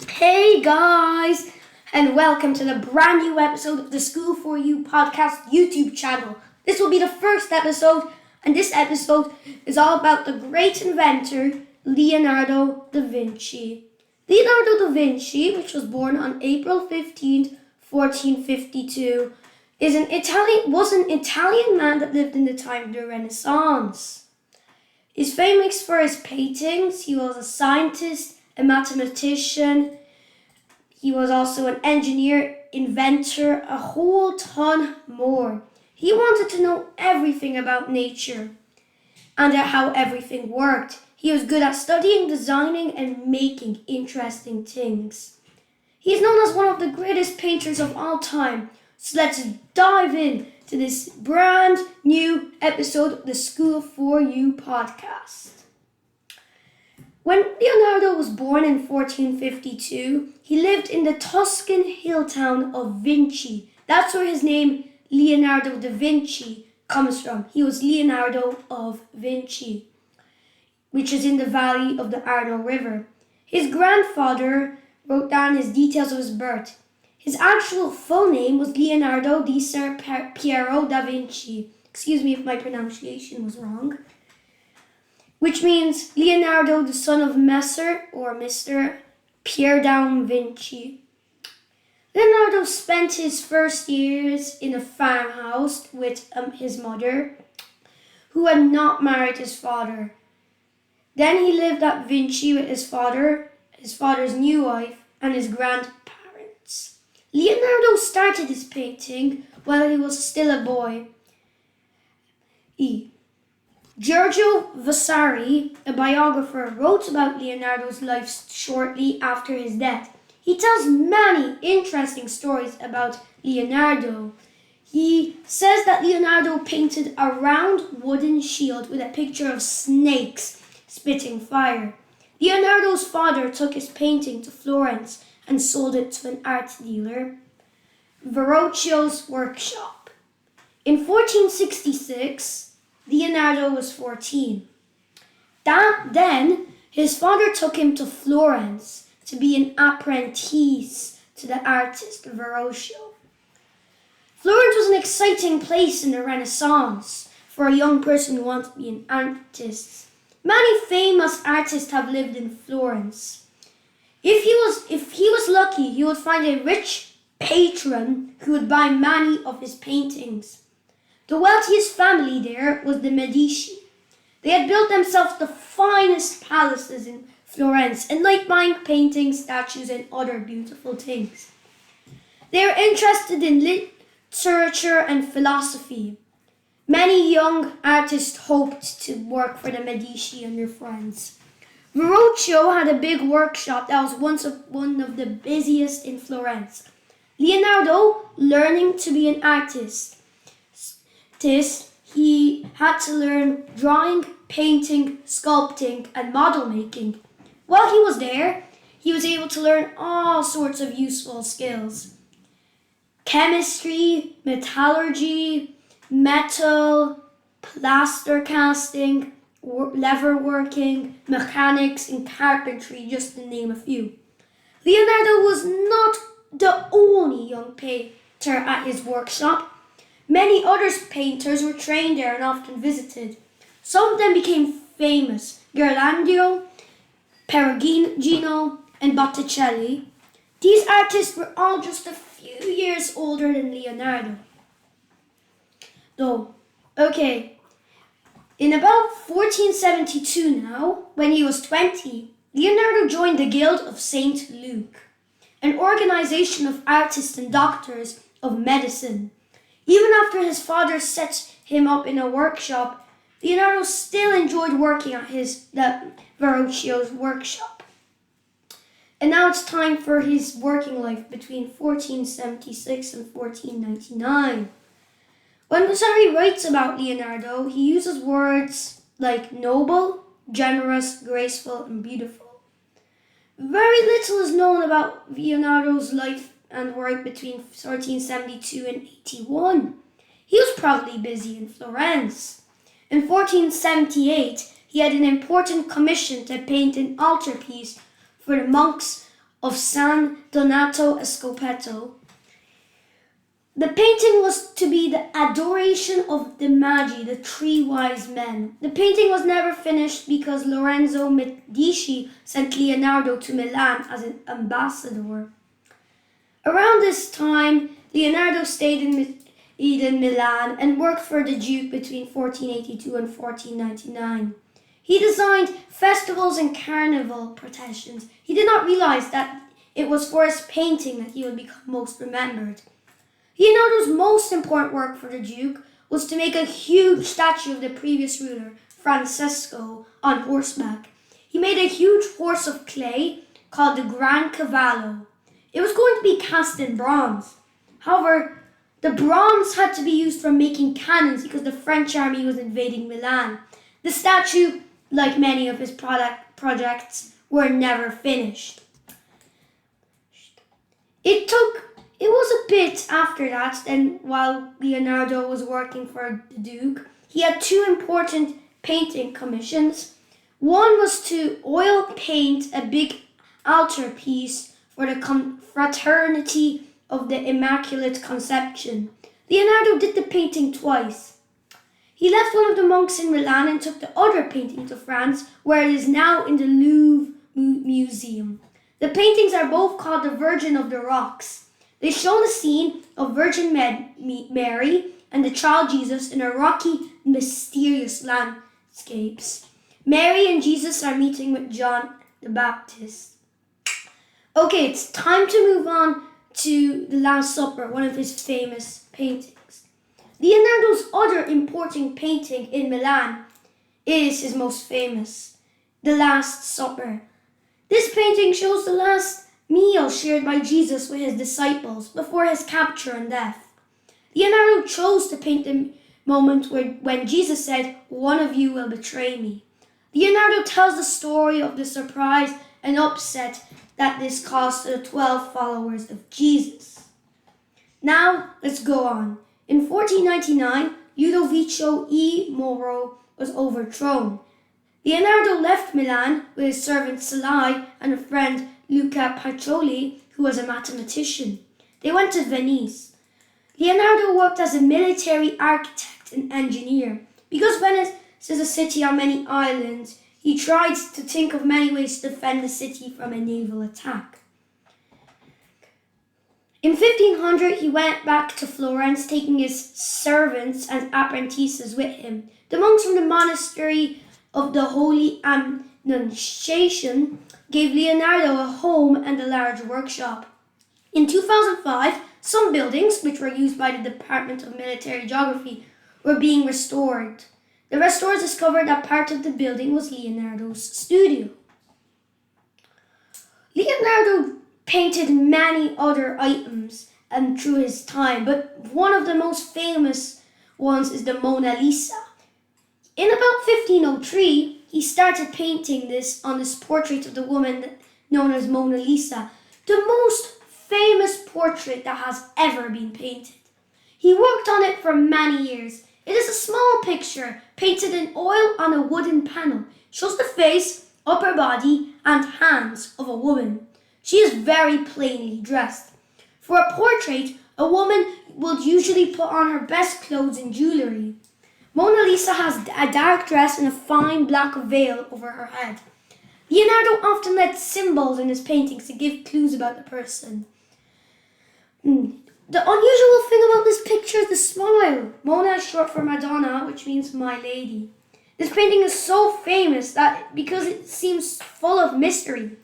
Hey guys, and welcome to the brand new episode of the Skool4UPodcast YouTube channel. This will be the first episode, and this episode is all about the great inventor Leonardo da Vinci. Leonardo da Vinci, which was born on April 15th, 1452, was an Italian man that lived in the time of the Renaissance. He's famous for his paintings. He was a scientist, a mathematician. He was also an engineer, inventor, a whole ton more. He wanted to know everything about nature and how everything worked. He was good at studying, designing, and making interesting things. He's known as one of the greatest painters of all time. So let's dive in to this brand new episode of the Skool4U podcast. When Leonardo was born in 1452, he lived in the Tuscan hill town of Vinci. That's where his name Leonardo da Vinci comes from. He was Leonardo of Vinci, which is in the valley of the Arno River. His grandfather wrote down his details of his birth. His actual full name was Leonardo di Ser Piero da Vinci. Excuse me if my pronunciation was wrong. Which means Leonardo, the son of Messer or Mr. Pier da Vinci. Leonardo spent his first years in a farmhouse with his mother, who had not married his father. Then he lived at Vinci with his father's new wife, and his grandparents. Leonardo started his painting while he was still a boy. Giorgio Vasari, a biographer, wrote about Leonardo's life shortly after his death. He tells many interesting stories about Leonardo. He says that Leonardo painted a round wooden shield with a picture of snakes spitting fire. Leonardo's father took his painting to Florence and sold it to an art dealer, Verrocchio's workshop. In 1466, Leonardo was 14. Then his father took him to Florence to be an apprentice to the artist Verrocchio. Florence was an exciting place in the Renaissance for a young person who wanted to be an artist. Many famous artists have lived in Florence. If he was lucky, he would find a rich patron who would buy many of his paintings. The wealthiest family there was the Medici. They had built themselves the finest palaces in Florence and liked buying paintings, statues, and other beautiful things. They were interested in literature and philosophy. Many young artists hoped to work for the Medici and their friends. Verrocchio had a big workshop that was once one of the busiest in Florence. Leonardo, learning to be an artist, he had to learn drawing, painting, sculpting, and model making. While he was there, he was able to learn all sorts of useful skills. Chemistry, metallurgy, metal, plaster casting, leather working, mechanics, and carpentry, just to name a few. Leonardo was not the only young painter at his workshop. Many other painters were trained there and often visited. Some of them became famous: Ghirlandaio, Perugino, and Botticelli. These artists were all just a few years older than Leonardo. In about 1472 now, when he was 20, Leonardo joined the Guild of St. Luke, an organization of artists and doctors of medicine. Even after his father set him up in a workshop, Leonardo still enjoyed working at Verrocchio's workshop. And now it's time for his working life between 1476 and 1499. When Vasari writes about Leonardo, he uses words like noble, generous, graceful, and beautiful. Very little is known about Leonardo's life and work between 1472 and 81. He was probably busy in Florence. In 1478, he had an important commission to paint an altarpiece for the monks of San Donato Escopeto. The painting was to be the Adoration of the Magi, the three wise men. The painting was never finished because Lorenzo Medici sent Leonardo to Milan as an ambassador. Around this time, Leonardo stayed in Milan and worked for the Duke between 1482 and 1499. He designed festivals and carnival processions. He did not realize that it was for his painting that he would become most remembered. Leonardo's most important work for the Duke was to make a huge statue of the previous ruler, Francesco, on horseback. He made a huge horse of clay called the Gran Cavallo. It was going to be cast in bronze. However, the bronze had to be used for making cannons because the French army was invading Milan. The statue, like many of his projects, were never finished. It was a bit after that, then while Leonardo was working for the Duke, he had two important painting commissions. One was to oil paint a big altarpiece for the Confraternity of the Immaculate Conception. Leonardo did the painting twice. He left one of the monks in Milan and took the other painting to France, where it is now in the Louvre Museum. The paintings are both called the Virgin of the Rocks. They show the scene of Virgin Mary and the child Jesus in a rocky, mysterious landscapes. Mary and Jesus are meeting with John the Baptist. Okay, it's time to move on to The Last Supper, one of his famous paintings. Leonardo's other important painting in Milan is his most famous, The Last Supper. This painting shows the last meal shared by Jesus with his disciples before his capture and death. Leonardo chose to paint the moment when Jesus said, "One of you will betray me." Leonardo tells the story of the surprise and upset that this caused to the 12 followers of Jesus. Now, let's go on. In 1499, Ludovico I Moro was overthrown. Leonardo left Milan with his servant Salai and a friend Luca Pacioli, who was a mathematician. They went to Venice. Leonardo worked as a military architect and engineer. Because Venice is a city on many islands, he tried to think of many ways to defend the city from a naval attack. In 1500, he went back to Florence, taking his servants and apprentices with him. The monks from the monastery of the Holy Annunciation gave Leonardo a home and a large workshop. In 2005, some buildings, which were used by the Department of Military Geography, were being restored. The restorers discovered that part of the building was Leonardo's studio. Leonardo painted many other items through his time, but one of the most famous ones is the Mona Lisa. In about 1503, he started painting on this portrait of the woman known as Mona Lisa, the most famous portrait that has ever been painted. He worked on it for many years. It is a small picture painted in oil on a wooden panel. It shows the face, upper body, and hands of a woman. She is very plainly dressed. For a portrait, a woman would usually put on her best clothes and jewellery. Mona Lisa has a dark dress and a fine black veil over her head. Leonardo often left symbols in his paintings to give clues about the person. The unusual thing about this picture is the smile. Mona is short for Madonna, which means my lady. This painting is so famous that because it seems full of mystery.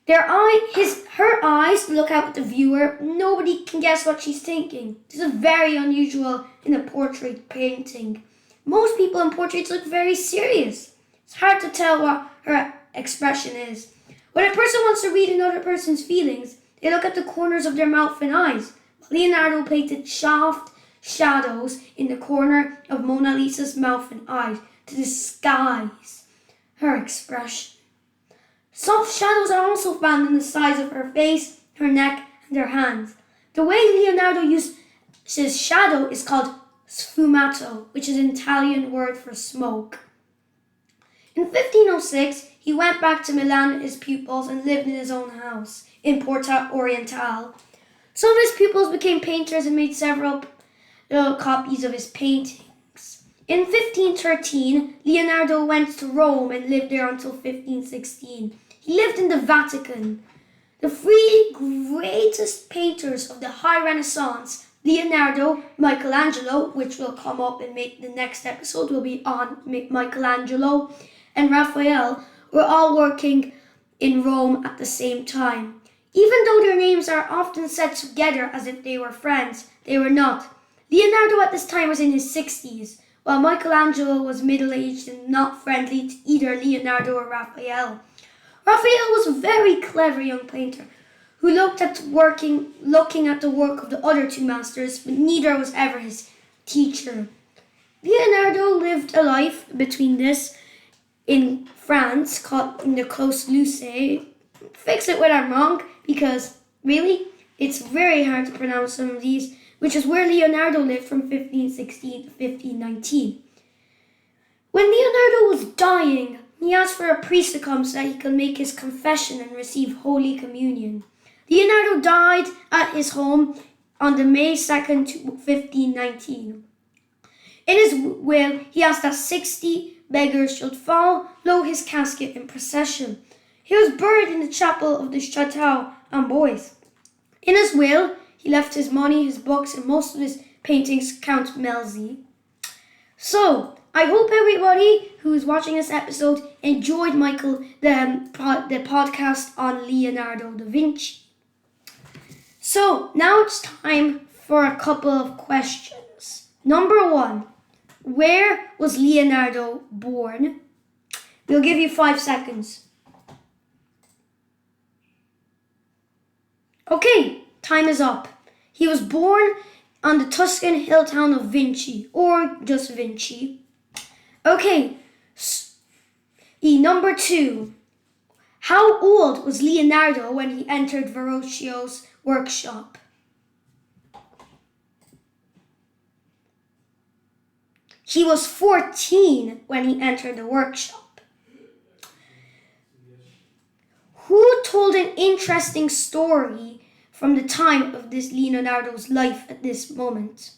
Her eyes look out at the viewer. Nobody can guess what she's thinking. This is very unusual in a portrait painting. Most people in portraits look very serious. It's hard to tell what her expression is. When a person wants to read another person's feelings, they look at the corners of their mouth and eyes. Leonardo painted soft shadows in the corner of Mona Lisa's mouth and eyes to disguise her expression. Soft shadows are also found in the sides of her face, her neck, and her hands. The way Leonardo used his shadow is called sfumato, which is an Italian word for smoke. In 1506, he went back to Milan with his pupils and lived in his own house in Porta Orientale. Some of his pupils became painters and made several copies of his paintings. In 1513, Leonardo went to Rome and lived there until 1516. He lived in the Vatican. The three greatest painters of the High Renaissance, Leonardo, Michelangelo, which will come up and make the next episode will be on Michelangelo, and Raphael, were all working in Rome at the same time. Even though their names are often said together as if they were friends, they were not. Leonardo at this time was in his 60s, while Michelangelo was middle-aged and not friendly to either Leonardo or Raphael. Raphael was a very clever young painter who looking at the work of the other two masters, but neither was ever his teacher. Leonardo lived a life between this in France, called in the Close Luce. Fix it when I'm wrong, because really, it's very hard to pronounce some of these, which is where Leonardo lived from 1516 to 1519. When Leonardo was dying, he asked for a priest to come so that he could make his confession and receive Holy Communion. Leonardo died at his home on the May 2nd, 1519. In his will, he asked that 60 beggars should follow his casket in procession. He was buried in the chapel of the Château Amboise. In his will, he left his money, his books, and most of his paintings to Count Melzi. So, I hope everybody who is watching this episode enjoyed the podcast on Leonardo da Vinci. So, now it's time for a couple of questions. Number 1, where was Leonardo born? We'll give you 5 seconds. Okay, time is up. He was born on the Tuscan hill town of Vinci, or just Vinci. Okay, number 2. How old was Leonardo when he entered Verrocchio's workshop? He was 14 when he entered the workshop. Who told an interesting story from the time of this Leonardo's life at this moment?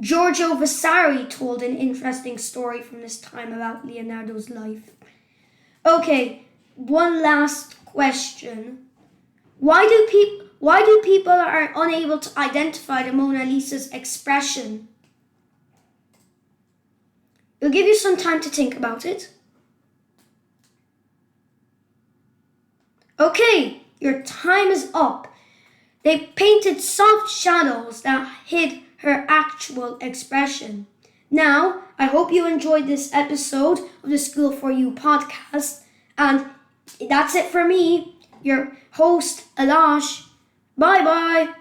Giorgio Vasari told an interesting story from this time about Leonardo's life. Okay, one last question. Why do people are unable to identify the Mona Lisa's expression? We'll give you some time to think about it. Okay, your time is up. They painted soft shadows that hid her actual expression. Now, I hope you enjoyed this episode of the Skool4U podcast, and that's it for me, your host, Alash. Bye-bye.